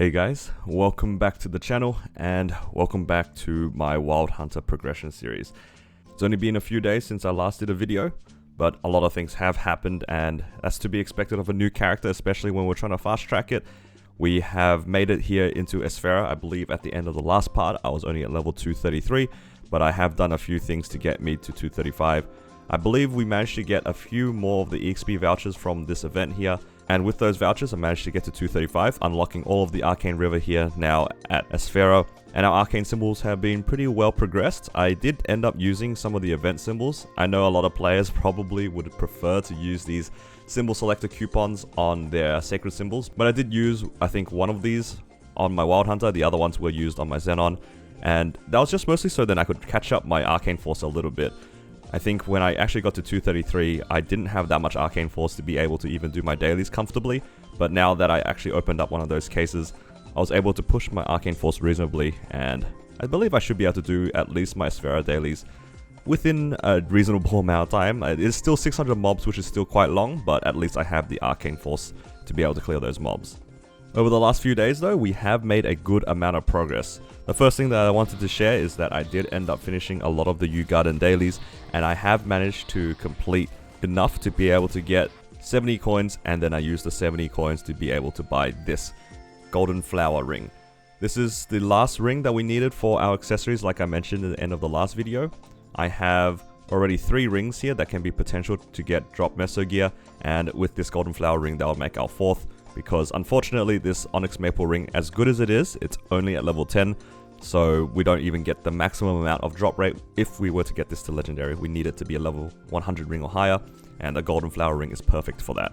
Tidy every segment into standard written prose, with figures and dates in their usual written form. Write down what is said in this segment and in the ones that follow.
Hey guys, welcome back to the channel and welcome back to my Wild Hunter progression series. It's only been a few days since I last did a video, but a lot of things have happened and that's to be expected of a new character, especially when we're trying to fast track it. We have made it here into Esfera. I believe at the end of the last part I was only at level 233, but I have done a few things to get me to 235. I believe we managed to get a few more of the EXP vouchers from this event here. And with those vouchers, I managed to get to 235, unlocking all of the Arcane River here now at Esfera. And our Arcane symbols have been pretty well progressed. I did end up using some of the event symbols. I know a lot of players probably would prefer to use these symbol selector coupons on their sacred symbols. But I did use, I think, one of these on my Wild Hunter. The other ones were used on my Xenon. And that was just mostly so that I could catch up my Arcane Force a little bit. I think when I actually got to 233, I didn't have that much Arcane Force to be able to even do my dailies comfortably, but now that I actually opened up one of those cases, I was able to push my Arcane Force reasonably, and I believe I should be able to do at least my Esfera dailies within a reasonable amount of time. It is still 600 mobs, which is still quite long, but at least I have the Arcane Force to be able to clear those mobs. Over the last few days though, we have made a good amount of progress. The first thing that I wanted to share is that I did end up finishing a lot of the Yew Garden dailies, and I have managed to complete enough to be able to get 70 coins, and then I used the 70 coins to be able to buy this golden flower ring. This is the last ring that we needed for our accessories, like I mentioned at the end of the last video. I have already 3 rings here that can be potential to get drop Meso Gear, and with this golden flower ring that will make our 4th. Because unfortunately this Onyx Maple ring, as good as it is, it's only at level 10, so we don't even get the maximum amount of drop rate. If we were to get this to legendary, we need it to be a level 100 ring or higher, and a golden flower ring is perfect for that.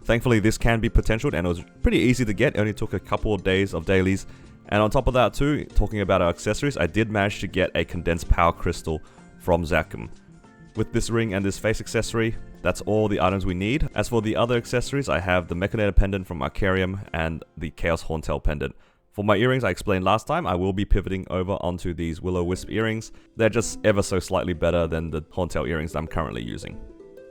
Thankfully this can be potentialed, and it was pretty easy to get. It only took a couple of days of dailies. And on top of that too, talking about our accessories, I did manage to get a condensed power crystal from Zakum. With this ring and this face accessory, that's all the items we need. As for the other accessories, I have the Mechanator pendant from Arcarium and the Chaos Horntail pendant. For my earrings, I explained last time, I will be pivoting over onto these Will-O-Wisp earrings. They're just ever so slightly better than the Horntail earrings I'm currently using.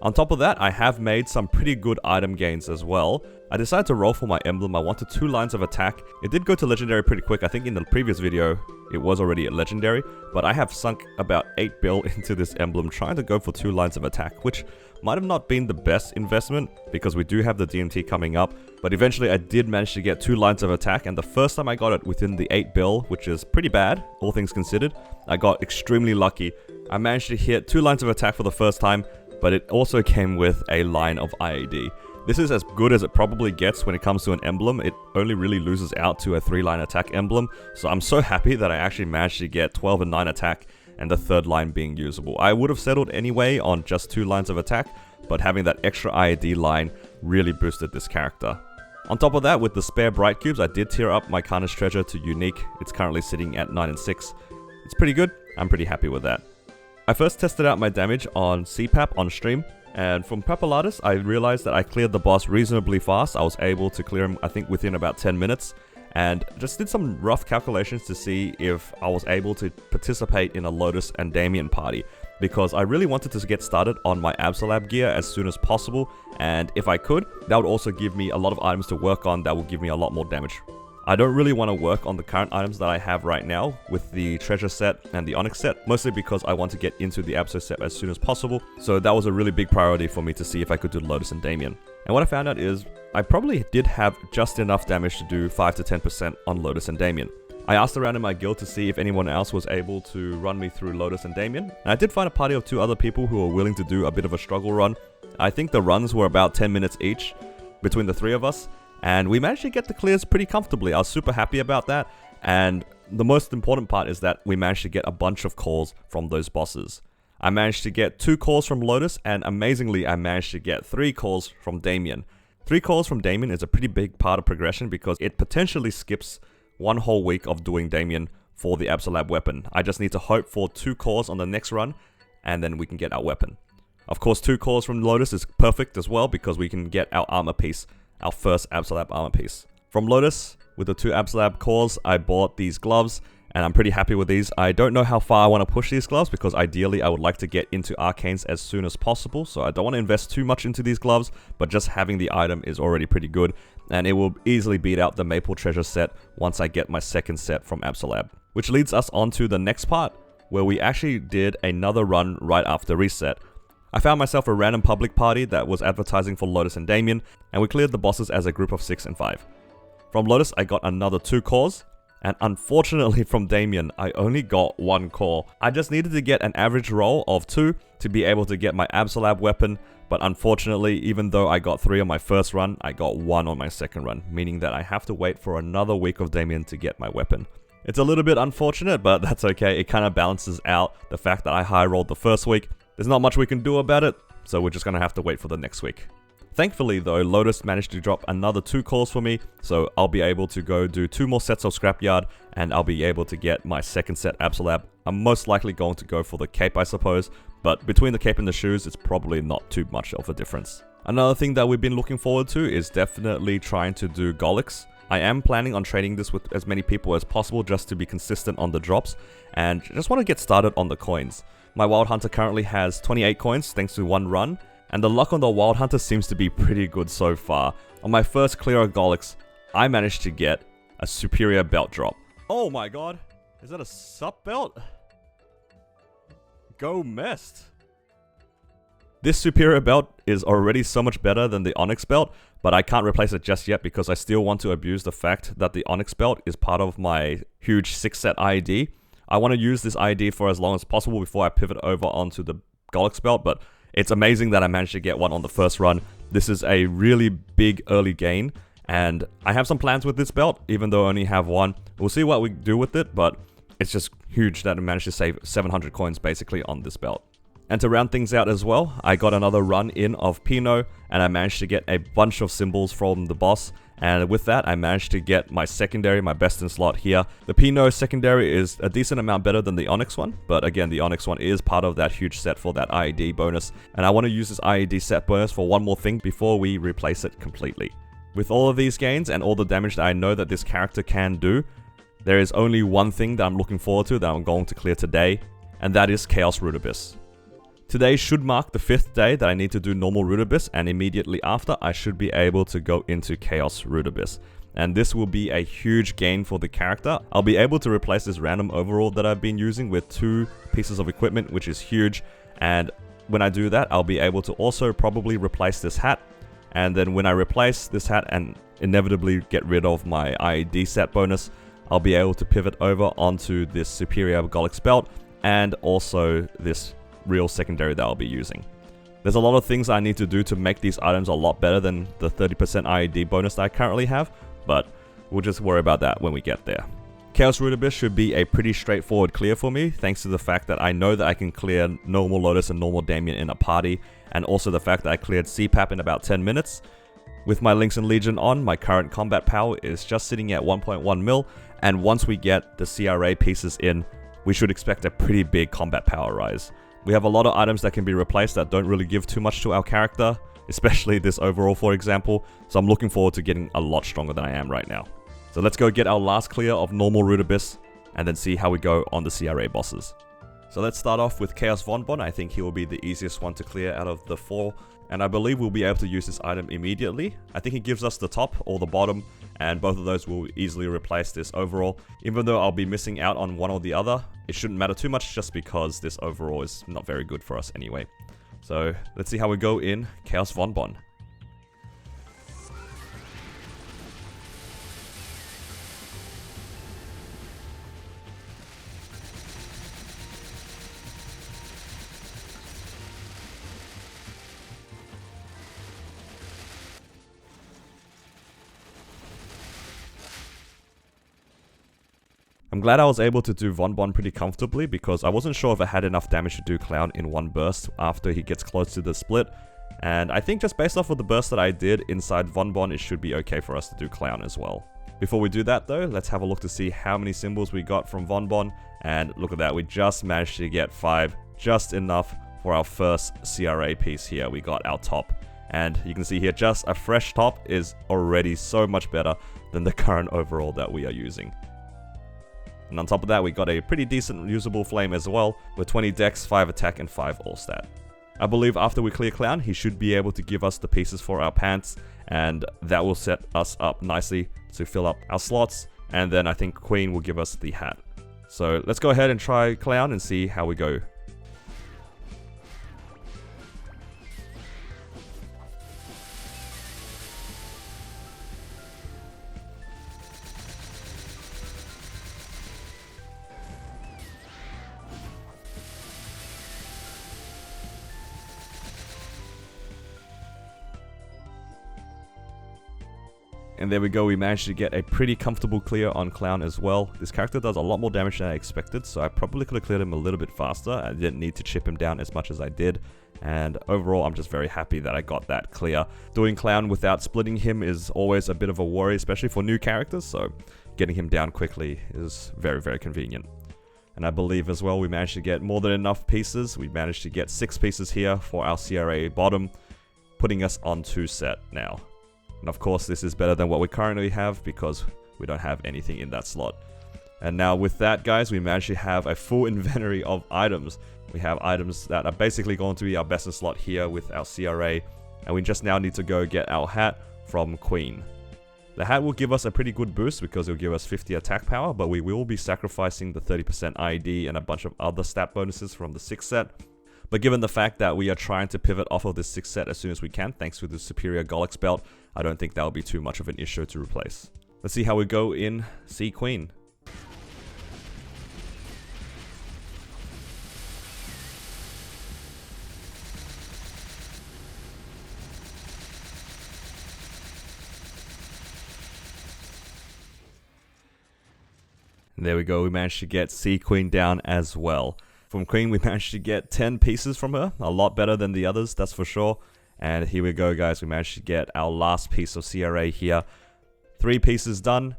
On top of that, I have made some pretty good item gains as well. I decided to roll for my emblem. I wanted 2 lines of attack. It did go to legendary pretty quick. I think in the previous video, it was already at legendary, but I have sunk about 8 bill into this emblem trying to go for 2 lines of attack, which might have not been the best investment because we do have the DMT coming up, but eventually I did manage to get 2 lines of attack, and the first time I got it within the 8 bill, which is pretty bad, all things considered, I got extremely lucky. I managed to hit 2 lines of attack for the first time, but it also came with a line of IAD. This is as good as it probably gets when it comes to an emblem. It only really loses out to a 3-line attack emblem, so I'm so happy that I actually managed to get 12 and 9 attack and the 3rd line being usable. I would have settled anyway on just 2 lines of attack, but having that extra IAD line really boosted this character. On top of that, with the spare Bright Cubes, I did tier up my Carnage Treasure to Unique. It's currently sitting at 9 and 6. It's pretty good. I'm pretty happy with that. I first tested out my damage on CPAP on stream, and from Papulatus, I realized that I cleared the boss reasonably fast. I was able to clear him, I think, within about 10 minutes, and just did some rough calculations to see if I was able to participate in a Lotus and Damien party, because I really wanted to get started on my Absolab gear as soon as possible, and if I could, that would also give me a lot of items to work on that will give me a lot more damage. I don't really want to work on the current items that I have right now with the treasure set and the Onyx set, mostly because I want to get into the Abso set as soon as possible, so that was a really big priority for me to see if I could do Lotus and Damien. And what I found out is, I probably did have just enough damage to do 5 to 10% on Lotus and Damien. I asked around in my guild to see if anyone else was able to run me through Lotus and Damien, and I did find a party of 2 other people who were willing to do a bit of a struggle run. I think the runs were about 10 minutes each between the 3 of us, and we managed to get the clears pretty comfortably. I was super happy about that, and the most important part is that we managed to get a bunch of calls from those bosses. I managed to get 2 calls from Lotus, and amazingly I managed to get 3 calls from Damien. 3 calls from Damien is a pretty big part of progression because it potentially skips 1 whole week of doing Damien for the Absolab weapon. I just need to hope for 2 calls on the next run, and then we can get our weapon. Of course, 2 calls from Lotus is perfect as well because we can get our armor piece, our first Absolab armor piece. From Lotus, with the 2 Absolab cores, I bought these gloves, and I'm pretty happy with these. I don't know how far I want to push these gloves because ideally I would like to get into Arcanes as soon as possible, so I don't want to invest too much into these gloves, but just having the item is already pretty good. and it will easily beat out the Maple Treasure set once I get my second set from Absolab. Which leads us on to the next part, where we actually did another run right after reset. I found myself a random public party that was advertising for Lotus and Damien, and we cleared the bosses as a group of 6 and 5. From Lotus I got another 2 cores, and unfortunately from Damien I only got 1 core. I just needed to get an average roll of 2 to be able to get my Absolab weapon, but unfortunately even though I got 3 on my first run, I got 1 on my second run, meaning that I have to wait for another week of Damien to get my weapon. It's a little bit unfortunate, but that's okay. It kind of balances out the fact that I high rolled the first week. There's not much we can do about it, so we're just going to have to wait for the next week. Thankfully though, Lotus managed to drop another 2 cores for me, so I'll be able to go do 2 more sets of Scrapyard, and I'll be able to get my second set Absolab. I'm most likely going to go for the cape, I suppose, but between the cape and the shoes, it's probably not too much of a difference. Another thing that we've been looking forward to is definitely trying to do Golix. I am planning on trading this with as many people as possible just to be consistent on the drops, and just want to get started on the coins. My Wild Hunter currently has 28 coins thanks to 1 run, and the luck on the Wild Hunter seems to be pretty good so far. On my first clear of Golix, I managed to get a superior belt drop. Oh my god, is that a sup belt? Go Mest! This superior belt is already so much better than the Onyx belt, but I can't replace it just yet because I still want to abuse the fact that the Onyx belt is part of my huge 6-set IED. I want to use this IED for as long as possible before I pivot over onto the Golix belt, but it's amazing that I managed to get one on the first run. This is a really big early gain, and I have some plans with this belt, even though I only have 1. We'll see what we do with it, but it's just huge that I managed to save 700 coins basically on this belt. And to round things out as well, I got another run in of Pinot, and I managed to get a bunch of symbols from the boss, and with that I managed to get my secondary, my best in slot here. The Pinot secondary is a decent amount better than the Onyx one, but again the Onyx one is part of that huge set for that IED bonus, and I want to use this IED set bonus for one more thing before we replace it completely. With all of these gains and all the damage that I know that this character can do, there is only one thing that I'm looking forward to that I'm going to clear today, and that is Chaos Root Abyss. Today should mark the 5th day that I need to do normal Root Abyss, and immediately after I should be able to go into Chaos Root Abyss. And this will be a huge gain for the character. I'll be able to replace this random overall that I've been using with 2 pieces of equipment, which is huge. And when I do that, I'll be able to also probably replace this hat. And then when I replace this hat and inevitably get rid of my IED set bonus, I'll be able to pivot over onto this superior Golix belt and also this real secondary that I'll be using. There's a lot of things I need to do to make these items a lot better than the 30% IED bonus that I currently have, but we'll just worry about that when we get there. Chaos Root Abyss should be a pretty straightforward clear for me, thanks to the fact that I know that I can clear normal Lotus and normal Damien in a party, and also the fact that I cleared CPAP in about 10 minutes. With my Lynx and Legion on, my current combat power is just sitting at 1.1 mil, and once we get the CRA pieces in, we should expect a pretty big combat power rise. We have a lot of items that can be replaced that don't really give too much to our character, especially this overall for example, so I'm looking forward to getting a lot stronger than I am right now. So let's go get our last clear of normal Root Abyss, and then see how we go on the CRA bosses. So let's start off with Chaos Vonbon. I think he will be the easiest one to clear out of the 4, and I believe we'll be able to use this item immediately. I think he gives us the top or the bottom, and both of those will easily replace this overall. Even though I'll be missing out on one or the other, it shouldn't matter too much just because this overall is not very good for us anyway. So let's see how we go in Chaos Vonbon. I'm glad I was able to do Vonbon pretty comfortably because I wasn't sure if I had enough damage to do Clown in one burst after he gets close to the split, and I think just based off of the burst that I did inside Vonbon, it should be okay for us to do Clown as well. Before we do that though, let's have a look to see how many symbols we got from Vonbon, and look at that, we just managed to get 5, just enough for our first CRA piece here. We got our top, and you can see here just a fresh top is already so much better than the current overall that we are using. And on top of that, we got a pretty decent usable flame as well, with 20 dex, 5 attack, and 5 all stat. I believe after we clear Clown, he should be able to give us the pieces for our pants, and that will set us up nicely to fill up our slots, and then I think Queen will give us the hat. So let's go ahead and try Clown and see how we go. And there we go, we managed to get a pretty comfortable clear on Clown as well. This character does a lot more damage than I expected, so I probably could have cleared him a little bit faster. I didn't need to chip him down as much as I did. And overall, I'm just very happy that I got that clear. Doing Clown without splitting him is always a bit of a worry, especially for new characters, so getting him down quickly is very, very convenient. And I believe as well we managed to get more than enough pieces. We managed to get 6 pieces here for our CRA bottom, putting us on 2 set now. And of course this is better than what we currently have because we don't have anything in that slot. And now with that, guys, we managed to have a full inventory of items. We have items that are basically going to be our best in slot here with our CRA, and we just now need to go get our hat from Queen. The hat will give us a pretty good boost because it will give us 50 attack power, but we will be sacrificing the 30% ID and a bunch of other stat bonuses from the 6th set. But given the fact that we are trying to pivot off of this 6th set as soon as we can, thanks to the superior Golix belt, I don't think that will be too much of an issue to replace. Let's see how we go in C Queen. And there we go, we managed to get C Queen down as well. From Queen, we managed to get 10 pieces from her, a lot better than the others, that's for sure. And here we go, guys, we managed to get our last piece of CRA here. 3 pieces done,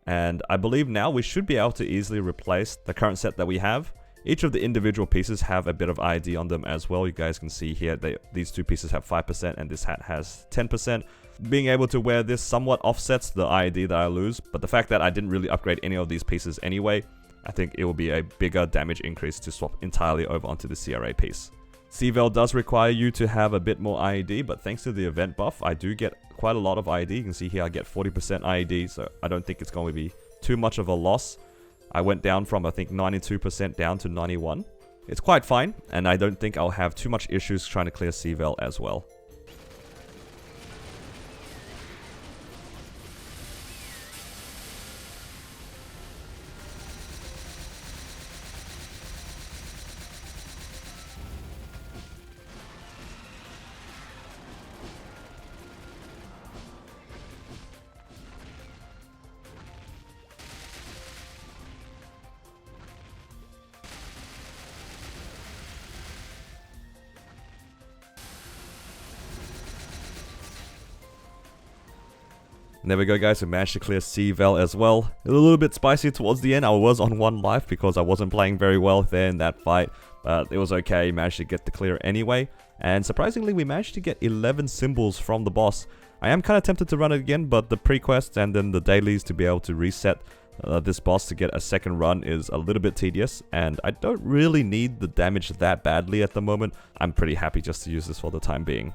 and I believe now we should be able to easily replace the current set that we have. Each of the individual pieces have a bit of ID on them as well. You guys can see here, these 2 pieces have 5% and this hat has 10%. Being able to wear this somewhat offsets the ID that I lose, but the fact that I didn't really upgrade any of these pieces anyway, I think it will be a bigger damage increase to swap entirely over onto the CRA piece. C-Vel does require you to have a bit more ID, but thanks to the event buff, I do get quite a lot of ID. You can see here I get 40% ID, so I don't think it's going to be too much of a loss. I went down from, I think, 92% down to 91. It's quite fine, and I don't think I'll have too much issues trying to clear C-Vel as well. And there we go, guys, we managed to clear C-Vel as well. It was a little bit spicy towards the end. I was on 1 life because I wasn't playing very well there in that fight. But it was okay, managed to get the clear anyway. And surprisingly, we managed to get 11 symbols from the boss. I am kind of tempted to run it again, but the pre-quests and then the dailies to be able to reset this boss to get a second run is a little bit tedious. And I don't really need the damage that badly at the moment. I'm pretty happy just to use this for the time being.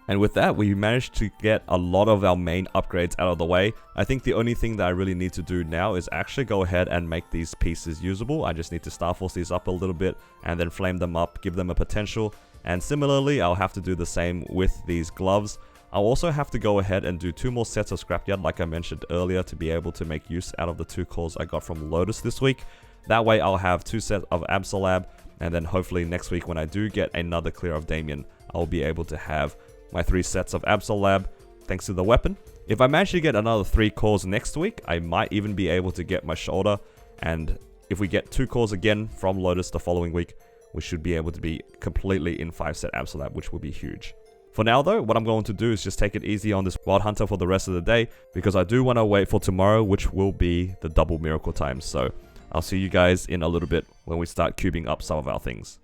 And with that, we managed to get a lot of our main upgrades out of the way. I think the only thing that I really need to do now is actually go ahead and make these pieces usable. I just need to Star Force these up a little bit and then flame them up, give them a potential. And similarly, I'll have to do the same with these gloves. I'll also have to go ahead and do 2 more sets of Scrapyard like I mentioned earlier to be able to make use out of the 2 cores I got from Lotus this week. That way I'll have 2 sets of Absolab, and then hopefully next week when I do get another clear of Damien, I'll be able to have my 3 sets of Absolab thanks to the weapon. If I manage to get another 3 cores next week, I might even be able to get my shoulder, and if we get 2 cores again from Lotus the following week, we should be able to be completely in 5 set Absolab, which will be huge. For now though, what I'm going to do is just take it easy on this Wild Hunter for the rest of the day, because I do want to wait for tomorrow, which will be the double miracle time. So I'll see you guys in a little bit when we start cubing up some of our things.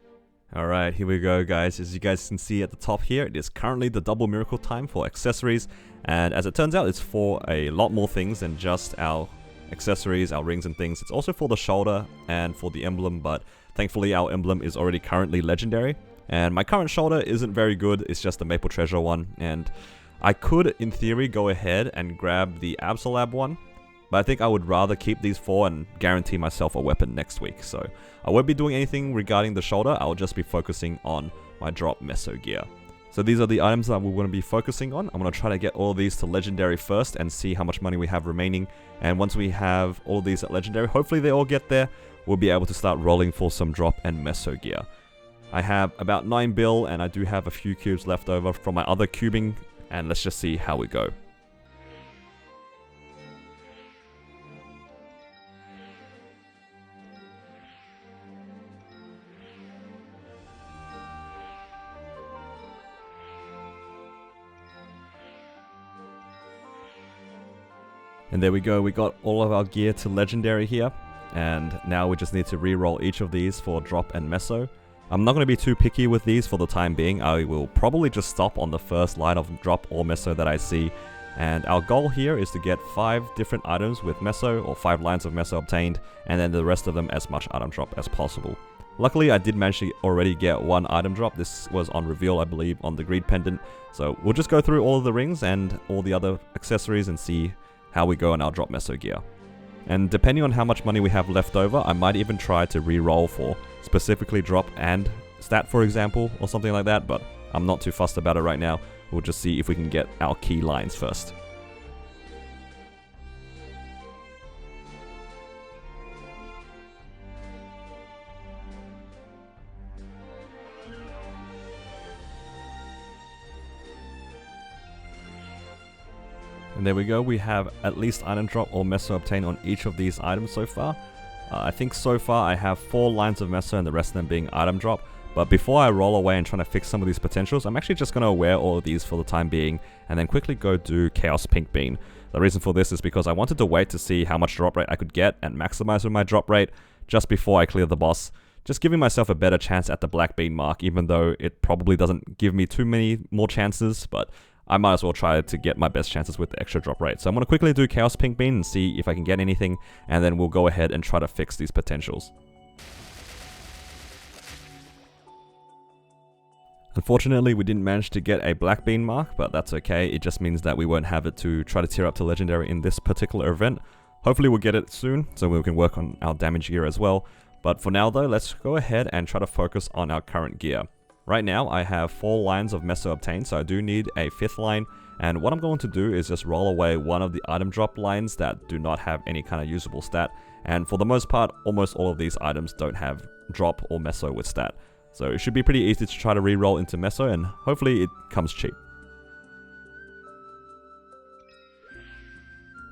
Alright, here we go, guys. As you guys can see at the top here, it is currently the double miracle time for accessories, and as it turns out, it's for a lot more things than just our accessories, our rings and things. It's also for the shoulder and for the emblem, but thankfully our emblem is already currently legendary, and my current shoulder isn't very good. It's just the Maple Treasure one, and I could, in theory, go ahead and grab the Absolab one, but I think I would rather keep these 4 and guarantee myself a weapon next week. So I won't be doing anything regarding the shoulder, I'll just be focusing on my drop Meso Gear. So these are the items that we're going to be focusing on. I'm going to try to get all of these to Legendary first and see how much money we have remaining. And once we have all of these at Legendary, hopefully they all get there, we'll be able to start rolling for some drop and Meso Gear. I have about 9 bill and I do have a few cubes left over from my other cubing, and let's just see how we go. And there we go, we got all of our gear to Legendary here, and now we just need to re-roll each of these for drop and Meso. I'm not going to be too picky with these for the time being. I will probably just stop on the first line of drop or Meso that I see, and our goal here is to get 5 different items with Meso, or 5 lines of Meso obtained, and then the rest of them as much item drop as possible. Luckily, I did manage to already get 1 item drop. This was on reveal, I believe, on the Greed Pendant. So we'll just go through all of the rings and all the other accessories and see how we go on our drop Meso Gear. And depending on how much money we have left over, I might even try to re-roll for specifically drop and stat, for example, or something like that, but I'm not too fussed about it right now. We'll just see if we can get our key lines first. And there we go, we have at least item drop or Meso obtained on each of these items so far. I think so far I have 4 lines of Meso and the rest of them being item drop. But before I roll away and trying to fix some of these potentials, I'm actually just going to wear all of these for the time being and then quickly go do Chaos Pink Bean. The reason for this is because I wanted to wait to see how much drop rate I could get and maximize with my drop rate just before I clear the boss. Just giving myself a better chance at the Black Bean mark, even though it probably doesn't give me too many more chances, but I might as well try to get my best chances with the extra drop rate. So I'm going to quickly do Chaos Pink Bean and see if I can get anything, and then we'll go ahead and try to fix these potentials. Unfortunately, we didn't manage to get a Black Bean mark, but that's okay. It just means that we won't have it to try to tier up to Legendary in this particular event. Hopefully we'll get it soon, so we can work on our damage gear as well. But for now though, let's go ahead and try to focus on our current gear. Right now, I have 4 lines of Meso obtained, so I do need a 5th line. And what I'm going to do is just roll away one of the item drop lines that do not have any kind of usable stat. And for the most part, almost all of these items don't have drop or Meso with stat. So it should be pretty easy to try to re-roll into Meso, and hopefully it comes cheap.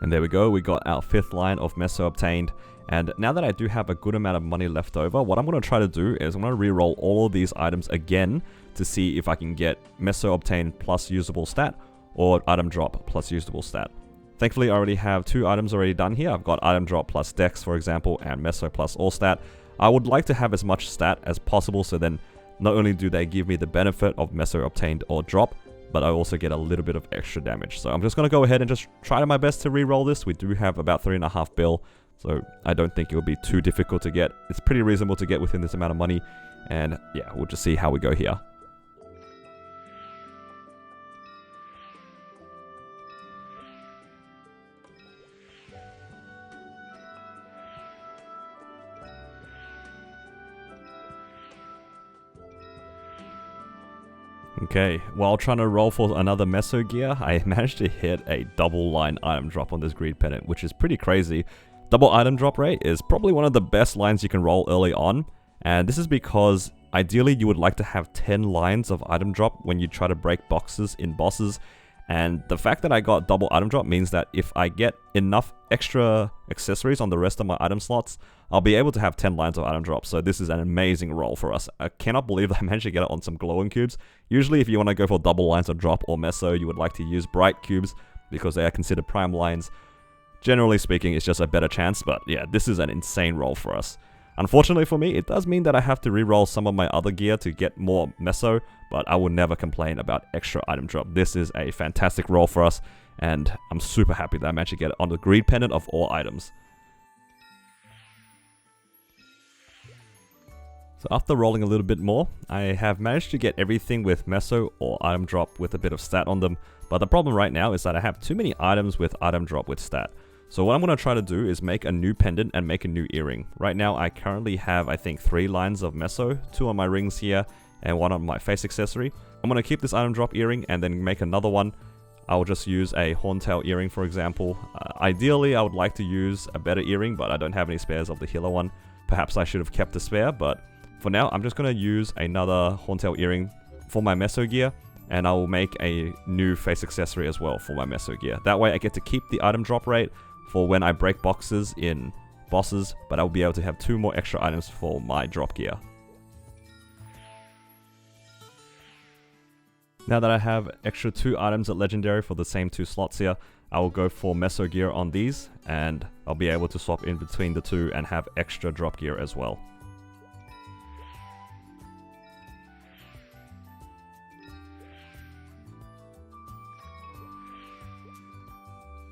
And there we go, we got our 5th line of Meso obtained. And now that I do have a good amount of money left over, what I'm going to try to do is I'm going to re-roll all of these items again to see if I can get Meso obtained plus usable stat or item drop plus usable stat. Thankfully, I already have 2 items already done here. I've got item drop plus dex, for example, and Meso plus all stat. I would like to have as much stat as possible, so then not only do they give me the benefit of Meso obtained or drop, but I also get a little bit of extra damage. So I'm just going to go ahead and just try my best to re-roll this. We do have about 3.5 bill. So I don't think it will be too difficult to get. It's pretty reasonable to get within this amount of money. And yeah, we'll just see how we go here. Okay, while trying to roll for another Meso Gear, I managed to hit a double line item drop on this Greed Pendant, which is pretty crazy. Double item drop rate is probably one of the best lines you can roll early on, and this is because ideally you would like to have 10 lines of item drop when you try to break boxes in bosses, and the fact that I got double item drop means that if I get enough extra accessories on the rest of my item slots, I'll be able to have 10 lines of item drop, so this is an amazing roll for us. I cannot believe that I managed to get it on some glowing cubes. Usually if you want to go for double lines of drop or Meso, you would like to use bright cubes because they are considered prime lines. Generally speaking, it's just a better chance, but yeah, this is an insane roll for us. Unfortunately for me, it does mean that I have to re-roll some of my other gear to get more Meso, but I will never complain about extra item drop. This is a fantastic roll for us, and I'm super happy that I managed to get it on the Greed Pendant of all items. So after rolling a little bit more, I have managed to get everything with Meso or item drop with a bit of stat on them, But the problem right now is that I have too many items with item drop with stat. So what I'm going to try to do is make a new pendant and make a new earring. Right now I currently have, I think, 3 lines of Meso, 2 on my rings here, and 1 on my face accessory. I'm going to keep this item drop earring and then make another one. I'll just use a horntail earring, for example. Ideally, I would like to use a better earring, but I don't have any spares of the healer one. Perhaps I should have kept a spare, but for now, I'm just going to use another horntail earring for my Meso Gear, and I will make a new face accessory as well for my Meso Gear. That way, I get to keep the item drop rate for when I break boxes in bosses, but I'll be able to have 2 more extra items for my drop gear. Now that I have extra 2 items at Legendary for the same 2 slots here, I will go for Meso Gear on these, and I'll be able to swap in between the 2 and have extra drop gear as well.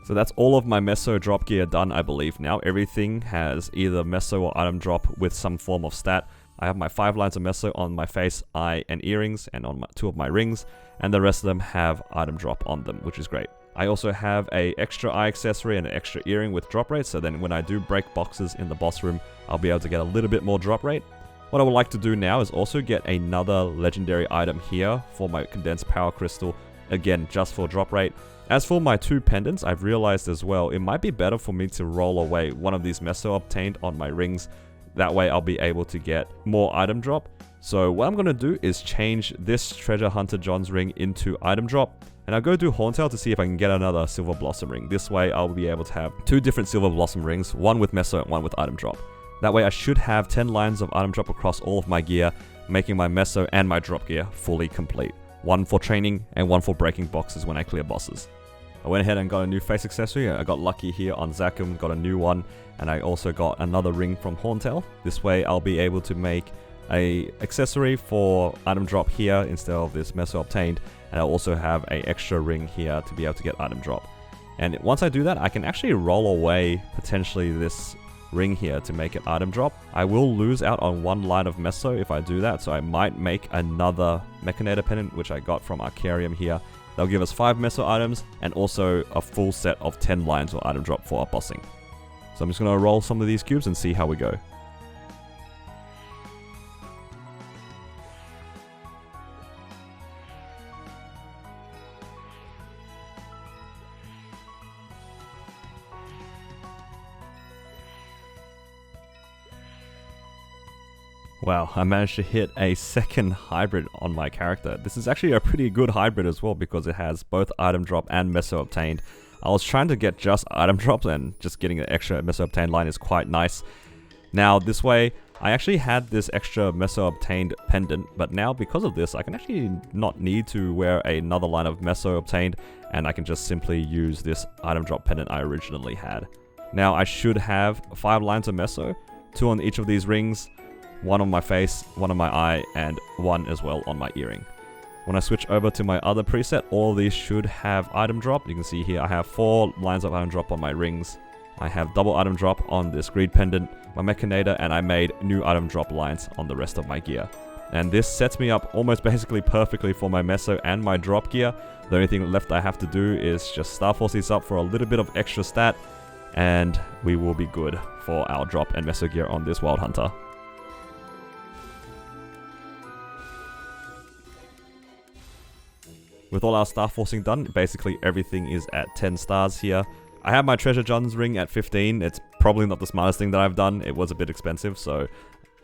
So that's all of my Meso drop gear done, I believe now. Everything has either Meso or item drop with some form of stat. I have my 5 lines of Meso on my face, eye, and earrings, and on 2 of my rings, and the rest of them have item drop on them, which is great. I also have an extra eye accessory and an extra earring with drop rate, so then when I do break boxes in the boss room, I'll be able to get a little bit more drop rate. What I would like to do now is also get another legendary item here for my condensed power crystal, again just for drop rate. As for my 2 pendants, I've realized as well, it might be better for me to roll away one of these Meso obtained on my rings. That way I'll be able to get more item drop. So what I'm going to do is change this Treasure Hunter John's ring into item drop. And I'll go do Horntail to see if I can get another Silver Blossom ring. This way I'll be able to have 2 different Silver Blossom rings, one with Meso and one with item drop. That way I should have 10 lines of item drop across all of my gear, making my Meso and my drop gear fully complete. One for training and one for breaking boxes when I clear bosses. I went ahead and got a new face accessory. I got lucky here on Zakum, got a new one, and I also got another ring from Horntail. This way I'll be able to make a accessory for item drop here instead of this Meso obtained, and I'll also have an extra ring here to be able to get item drop. And once I do that, I can actually roll away potentially this ring here to make it item drop. I will lose out on 1 line of Meso if I do that, so I might make another Mechanator pendant, which I got from Arcarium here. They'll give us 5 Meso items and also a full set of 10 lines of item drop for our bossing. So I'm just going to roll some of these cubes and see how we go. Wow, I managed to hit a second hybrid on my character. This is actually a pretty good hybrid as well because it has both item drop and Meso obtained. I was trying to get just item drops, and just getting an extra Meso obtained line is quite nice. Now this way, I actually had this extra Meso obtained pendant, but now because of this, I can actually not need to wear another line of Meso obtained, and I can just simply use this item drop pendant I originally had. Now I should have 5 lines of Meso, 2 on each of these rings, 1 on my face, 1 on my eye, and 1 as well on my earring. When I switch over to my other preset, all of these should have item drop. You can see here I have 4 lines of item drop on my rings. I have double item drop on this greed pendant, my Mechanator, and I made new item drop lines on the rest of my gear. And this sets me up almost basically perfectly for my Meso and my drop gear. The only thing left I have to do is just Star Force these up for a little bit of extra stat, and we will be good for our drop and Meso gear on this Wild Hunter. With all our star forcing done, basically everything is at 10 stars here. I have my Treasure John's ring at 15. It's probably not the smartest thing that I've done. It was a bit expensive, so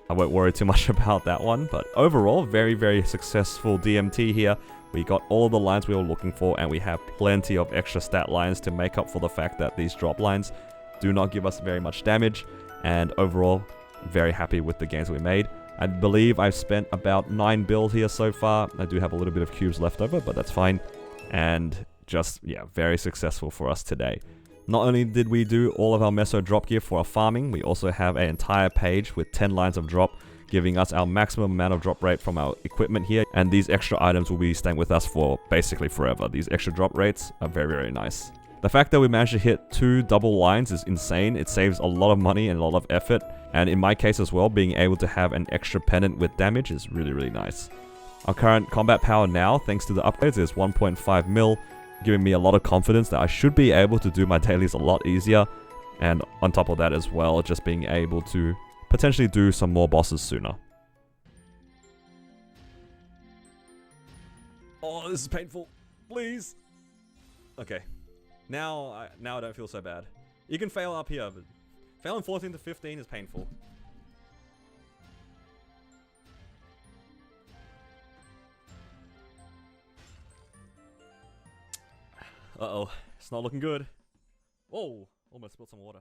I won't worry too much about that one. But overall, very, very successful DMT here. We got all the lines we were looking for, and we have plenty of extra stat lines to make up for the fact that these drop lines do not give us very much damage. And overall, very happy with the gains we made. I believe I've spent about 9 bill here so far. I do have a little bit of cubes left over, but that's fine. And just, yeah, very successful for us today. Not only did we do all of our Meso drop gear for our farming, we also have an entire page with 10 lines of drop, giving us our maximum amount of drop rate from our equipment here. And these extra items will be staying with us for basically forever. These extra drop rates are very, very nice. The fact that we managed to hit 2 double lines is insane. It saves a lot of money and a lot of effort. And in my case as well, being able to have an extra pendant with damage is really, really nice. Our current combat power now, thanks to the upgrades, is 1.5 mil. giving me a lot of confidence that I should be able to do my dailies a lot easier. And on top of that as well, just being able to potentially do some more bosses sooner. Oh, this is painful. Please. Okay. Now I don't feel so bad. You can fail up here, but failing 14 to 15 is painful. Uh-oh. It's not looking good. Whoa. Almost spilled some water.